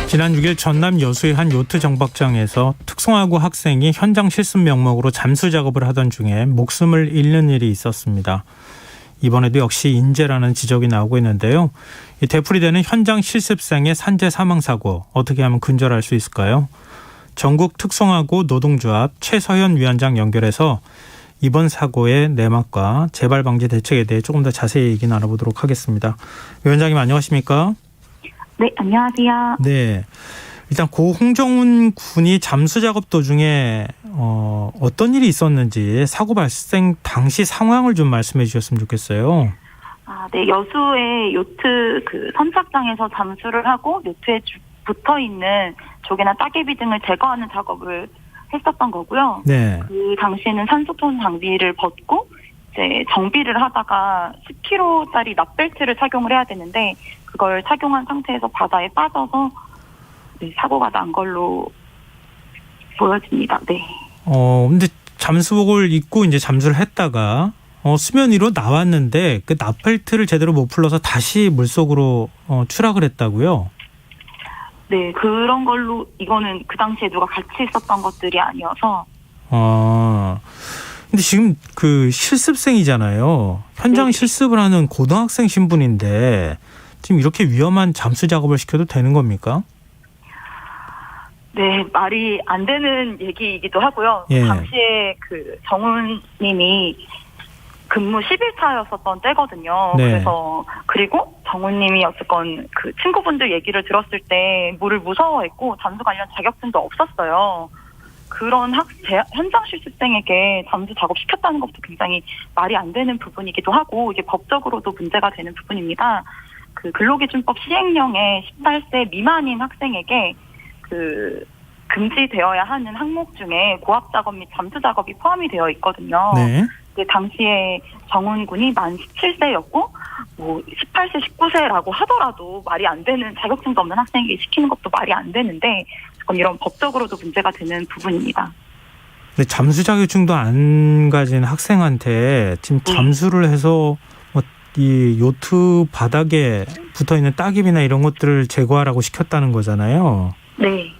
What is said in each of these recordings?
지난 6일 전남 여수의 한 요트 정박장에서 특송화고 학생이 현장 실습 명목으로 잠수 작업을 하던 중에 목숨을 잃는 일이 있었습니다. 이번에도 역시 인재라는 지적이 나오고 있는데요. 이 되풀이되는 현장 실습생의 산재 사망 사고 어떻게 하면 근절할 수 있을까요? 전국 특송화고 노동조합 최서현 위원장 연결해서 이번 사고의 내막과 재발 방지 대책에 대해 조금 더 자세히 얘기 나눠보도록 하겠습니다. 위원장님 안녕하십니까? 네, 안녕하세요. 네, 일단 고 홍정훈 군이 잠수 작업 도중에 어떤 일이 있었는지 사고 발생 당시 상황을 좀 말씀해 주셨으면 좋겠어요. 네, 여수의 요트 선착장에서 잠수를 하고 요트에 붙어 있는 조개나 따개비 등을 제거하는 작업을 했었던 거고요. 네. 그 당시에는 산소통 장비를 벗고 이제 정비를 하다가 10kg짜리 납벨트를 착용을 해야 되는데 그걸 착용한 상태에서 바다에 빠져서 사고가 난 걸로 보여집니다. 네. 근데 잠수복을 입고 이제 잠수를 했다가 수면 위로 나왔는데 그 납벨트를 제대로 못 풀러서 다시 물속으로 추락을 했다고요? 네, 그런 걸로 이거는 그 당시에 누가 같이 있었던 것들이 아니어서. 근데 지금 그 실습생이잖아요. 현장 네. 실습을 하는 고등학생 신분인데 지금 이렇게 위험한 잠수 작업을 시켜도 되는 겁니까? 네, 말이 안 되는 얘기이기도 하고요. 예. 당시에 정훈 님이 근무 10일차였었던 때거든요. 네. 그래서 그리고 정훈 님이 어쨌건 친구분들 얘기를 들었을 때 물을 무서워했고 잠수 관련 자격증도 없었어요. 그런 현장 실습생에게 잠수 작업 시켰다는 것도 굉장히 말이 안 되는 부분이기도 하고 이게 법적으로도 문제가 되는 부분입니다. 근로기준법 시행령에 18세 미만인 학생에게 금지되어야 하는 항목 중에 고압 작업 및 잠수 작업이 포함이 되어 있거든요. 네. 당시에 정훈 군이 만 17세였고 18세, 19세라고 하더라도 말이 안 되는 자격증도 없는 학생에게 시키는 것도 말이 안 되는데 이런 법적으로도 문제가 되는 부분입니다. 근데 잠수 자격증도 안 가진 학생한테 지금 잠수를 해서 이 요트 바닥에 붙어있는 따개비나 이런 것들을 제거하라고 시켰다는 거잖아요. 네.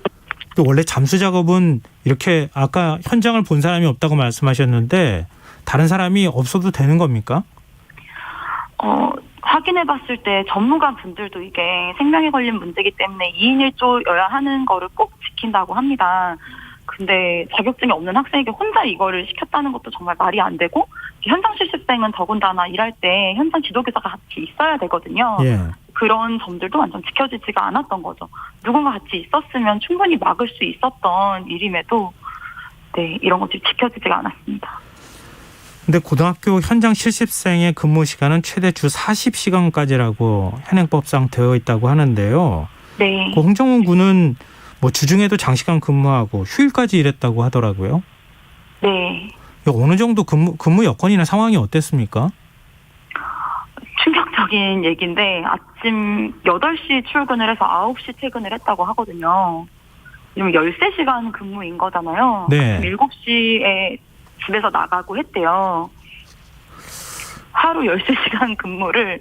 또 원래 잠수 작업은 이렇게 아까 현장을 본 사람이 없다고 말씀하셨는데 다른 사람이 없어도 되는 겁니까? 확인해봤을 때 전문가 분들도 이게 생명에 걸린 문제이기 때문에 2인 1조여야 하는 거를 꼭 지킨다고 합니다. 근데 자격증이 없는 학생에게 혼자 이거를 시켰다는 것도 정말 말이 안 되고 현장 실습생은 더군다나 일할 때 현장 지도교사가 같이 있어야 되거든요. 예. 그런 점들도 완전 지켜지지가 않았던 거죠. 누군가 같이 있었으면 충분히 막을 수 있었던 일임에도 이런 것들이 지켜지지가 않았습니다. 근데 고등학교 현장 실습생의 근무 시간은 최대 주 40시간까지라고 현행법상 되어 있다고 하는데요. 네. 그 홍정훈 군은 주중에도 장시간 근무하고 휴일까지 일했다고 하더라고요. 네. 어느 정도 근무 여건이나 상황이 어땠습니까? 충격적인 얘기인데 아침 8시 출근을 해서 9시 퇴근을 했다고 하거든요. 이러면 13시간 근무인 거잖아요. 네. 7시에 집에서 나가고 했대요. 하루 13시간 근무를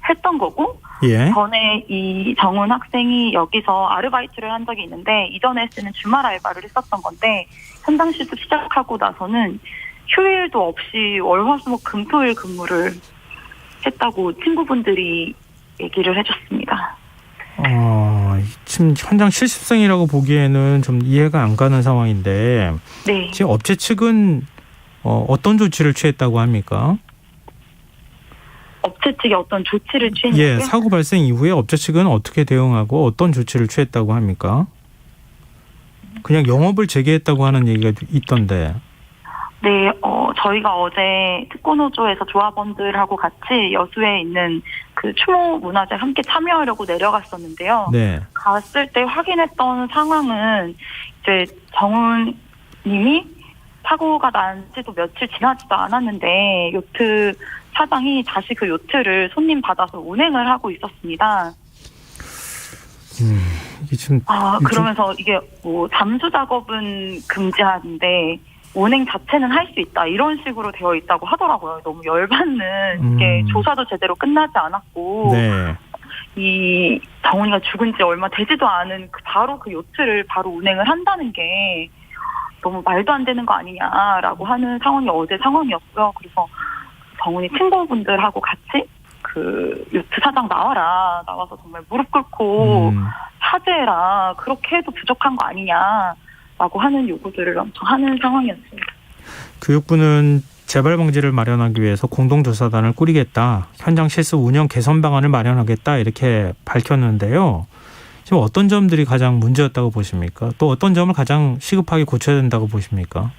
했던 거고 예. 전에 이 정훈 학생이 여기서 아르바이트를 한 적이 있는데 이전에 쓰는 주말 알바를 했었던 건데 현장 실습 시작하고 나서는 휴일도 없이 월화수목 금토일 근무를 했다고 친구분들이 얘기를 해줬습니다. 지금 현장 실습생이라고 보기에는 좀 이해가 안 가는 상황인데 네. 지금 업체 측은 어떤 조치를 취했다고 합니까? 업체 측이 어떤 조치를 취했냐고요? 예, 사고 발생 이후에 업체 측은 어떻게 대응하고 어떤 조치를 취했다고 합니까? 그냥 영업을 재개했다고 하는 얘기가 있던데. 네, 저희가 어제 특권호조에서 조합원들하고 같이 여수에 있는 추모 문화제 함께 참여하려고 내려갔었는데요. 네. 갔을 때 확인했던 상황은 이제 정훈 님이 사고가 난 지도 며칠 지나지도 않았는데 요트 사장이 다시 그 요트를 손님 받아서 운행을 하고 있었습니다. 이게 지금 그러면서 이게 잠수 작업은 금지하는데 운행 자체는 할 수 있다 이런 식으로 되어 있다고 하더라고요. 너무 열받는 이게 조사도 제대로 끝나지 않았고 네. 이 정훈이가 죽은 지 얼마 되지도 않은 바로 그 요트를 바로 운행을 한다는 게 너무 말도 안 되는 거 아니냐라고 하는 상황이 어제 상황이었고요. 그래서 정훈이 친구분들하고 같이 그 요트 사장 나와서 정말 무릎 꿇고 사죄해라. 그렇게 해도 부족한 거 아니냐라고 하는 요구들을 엄청 하는 상황이었습니다. 교육부는 재발 방지를 마련하기 위해서 공동조사단을 꾸리겠다. 현장 실습 운영 개선 방안을 마련하겠다. 이렇게 밝혔는데요. 지금 어떤 점들이 가장 문제였다고 보십니까? 또 어떤 점을 가장 시급하게 고쳐야 된다고 보십니까?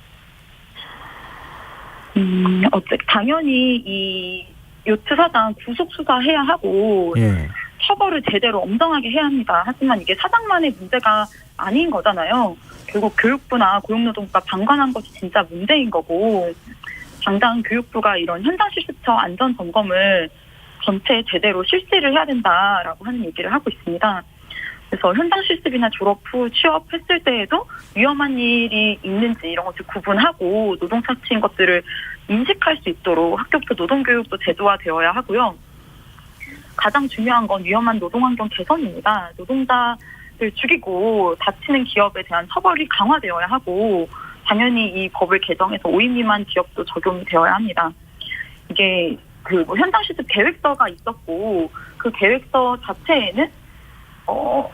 당연히 이 요트 사장 구속 수사해야 하고 예. 처벌을 제대로 엄정하게 해야 합니다. 하지만 이게 사장만의 문제가 아닌 거잖아요. 결국 교육부나 고용노동부가 방관한 것이 진짜 문제인 거고 당장 교육부가 이런 현장 실습처 안전 점검을 전체 제대로 실시를 해야 된다라고 하는 얘기를 하고 있습니다. 그래서 현장 실습이나 졸업 후 취업했을 때에도 위험한 일이 있는지 이런 것을 구분하고 노동 차치인 것들을 인식할 수 있도록 학교부터 노동교육도 제도화되어야 하고요. 가장 중요한 건 위험한 노동환경 개선입니다. 노동자를 죽이고 다치는 기업에 대한 처벌이 강화되어야 하고 당연히 이 법을 개정해서 5인 미만 기업도 적용이 되어야 합니다. 이게 그 현장 실습 계획서가 있었고 그 계획서 자체에는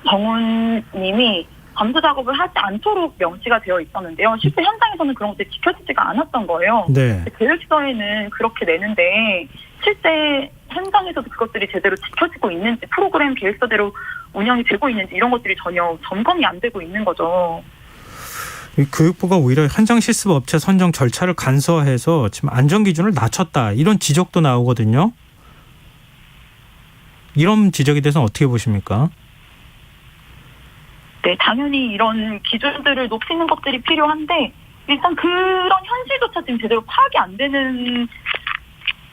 정훈님이 잠수 작업을 하지 않도록 명시가 되어 있었는데요. 실제 현장에서는 그런 것들이 지켜지지가 않았던 거예요. 네. 계획서에는 그렇게 내는데 실제 현장에서도 그것들이 제대로 지켜지고 있는지 프로그램 계획서대로 운영이 되고 있는지 이런 것들이 전혀 점검이 안 되고 있는 거죠. 교육부가 오히려 현장 실습 업체 선정 절차를 간소화해서 지금 안전 기준을 낮췄다. 이런 지적도 나오거든요. 이런 지적에 대해서는 어떻게 보십니까? 네, 당연히 이런 기준들을 높이는 것들이 필요한데 일단 그런 현실조차 지금 제대로 파악이 안 되는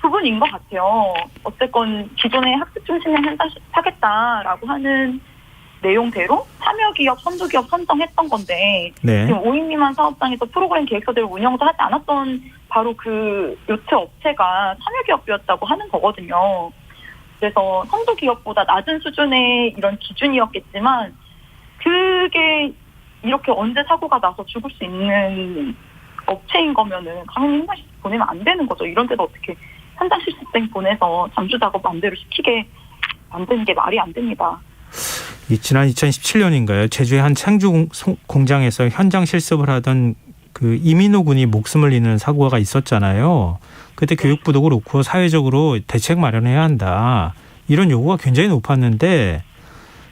부분인 것 같아요. 어쨌건 기존의 학습 중심의 현장 실습하겠다라고 하는 내용대로 참여기업, 선두기업 선정했던 건데 네. 지금 5인 미만 사업장에서 프로그램 계획서대로 운영도 하지 않았던 바로 그 요트 업체가 참여기업이었다고 하는 거거든요. 그래서 선두기업보다 낮은 수준의 이런 기준이었겠지만 그게 이렇게 언제 사고가 나서 죽을 수 있는 업체인 거면은 당연히 현장 실습 보내면 안 되는 거죠. 이런 데도 어떻게 현장 실습생 보내서 잠수 작업 맘대로 시키게 만드는 게 말이 안 됩니다. 지난 2017년인가요? 제주의 한 창주 공장에서 현장 실습을 하던 그 이민호 군이 목숨을 잃는 사고가 있었잖아요. 그때 교육부도 그렇고 사회적으로 대책 마련해야 한다. 이런 요구가 굉장히 높았는데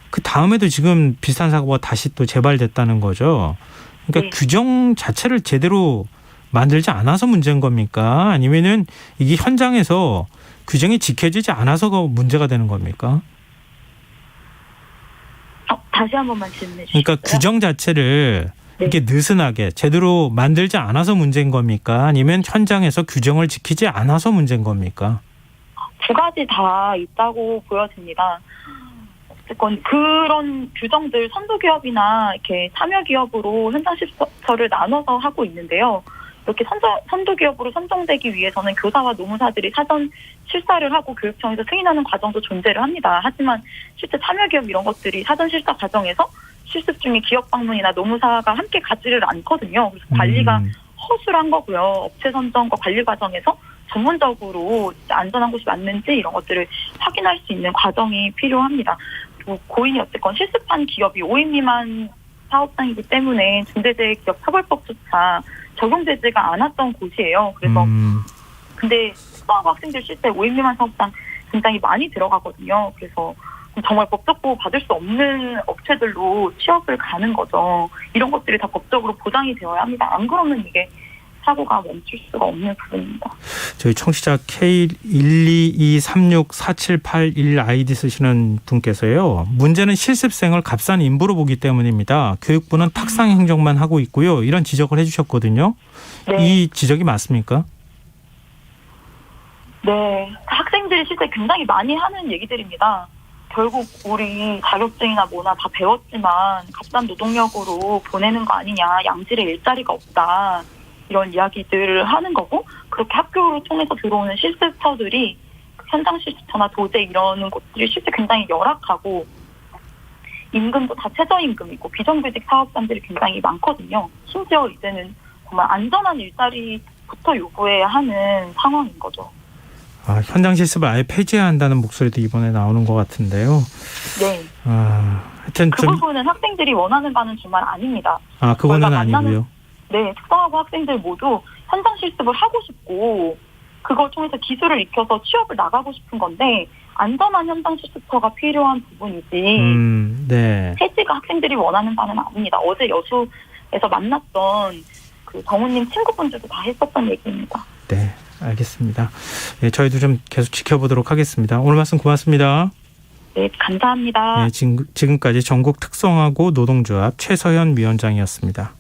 그 다음에도 지금 비슷한 사고가 다시 또 재발됐다는 거죠. 그러니까 네. 규정 자체를 제대로 만들지 않아서 문제인 겁니까? 아니면은 이게 현장에서 규정이 지켜지지 않아서가 문제가 되는 겁니까? 다시 한 번만 질문해 주시겠어요? 그러니까 규정 자체를 네. 이렇게 느슨하게 제대로 만들지 않아서 문제인 겁니까? 아니면 현장에서 규정을 지키지 않아서 문제인 겁니까? 두 가지 다 있다고 보여집니다. 어쨌건 그런 규정들 선두기업이나 이렇게 참여기업으로 현장 실습처를 나눠서 하고 있는데요. 이렇게 선두기업으로 선정되기 위해서는 교사와 노무사들이 사전 실사를 하고 교육청에서 승인하는 과정도 존재를 합니다. 하지만 실제 참여기업 이런 것들이 사전 실사 과정에서 실습 중에 기업 방문이나 노무사가 함께 가지를 않거든요. 그래서 관리가 허술한 거고요. 업체 선정과 관리 과정에서 전문적으로 안전한 곳이 맞는지 이런 것들을 확인할 수 있는 과정이 필요합니다. 고인이 어쨌건 실습한 기업이 5인 미만 사업장이기 때문에 중대재해기업처벌법조차 적용되지가 않았던 곳이에요. 그래서 근데 수학과 학생들 실제 5인 미만 사업장 굉장히 많이 들어가거든요. 그래서 정말 법적 보호 받을 수 없는 업체들로 취업을 가는 거죠. 이런 것들이 다 법적으로 보장이 되어야 합니다. 안 그러면 이게 사고가 멈출 수가 없는 부분입니다. 저희 청취자 K122364781 아이디 쓰시는 분께서요. 문제는 실습생을 값싼 인부로 보기 때문입니다. 교육부는 탁상 행정만 하고 있고요. 이런 지적을 해주셨거든요. 네. 이 지적이 맞습니까? 네. 학생들이 실제 굉장히 많이 하는 얘기들입니다. 결국 우리 자격증이나 뭐나 다 배웠지만 값싼 노동력으로 보내는 거 아니냐. 양질의 일자리가 없다. 이런 이야기들을 하는 거고 그렇게 학교를 통해서 들어오는 실습처들이 그 현장 실습처나 도제 이러는 곳들이 실제 굉장히 열악하고 임금도 다 최저임금이고 비정규직 사업장들이 굉장히 많거든요. 심지어 이제는 정말 안전한 일자리부터 요구해야 하는 상황인 거죠. 현장 실습을 아예 폐지해야 한다는 목소리도 이번에 나오는 것 같은데요. 네. 하여튼 그 부분은 학생들이 원하는 바는 정말 아닙니다. 그거는 저희가 아니고요. 네, 특성화고 학생들 모두 현장 실습을 하고 싶고 그걸 통해서 기술을 익혀서 취업을 나가고 싶은 건데 안전한 현장 실습처가 필요한 부분이지 네. 폐지가 학생들이 원하는 바는 아닙니다. 어제 여수에서 만났던 그 정우님 친구분들도 다 했었던 얘기입니다. 네, 알겠습니다. 네, 저희도 좀 계속 지켜보도록 하겠습니다. 오늘 말씀 고맙습니다. 네, 감사합니다. 네, 지금까지 전국 특성화고 노동조합 최서현 위원장이었습니다.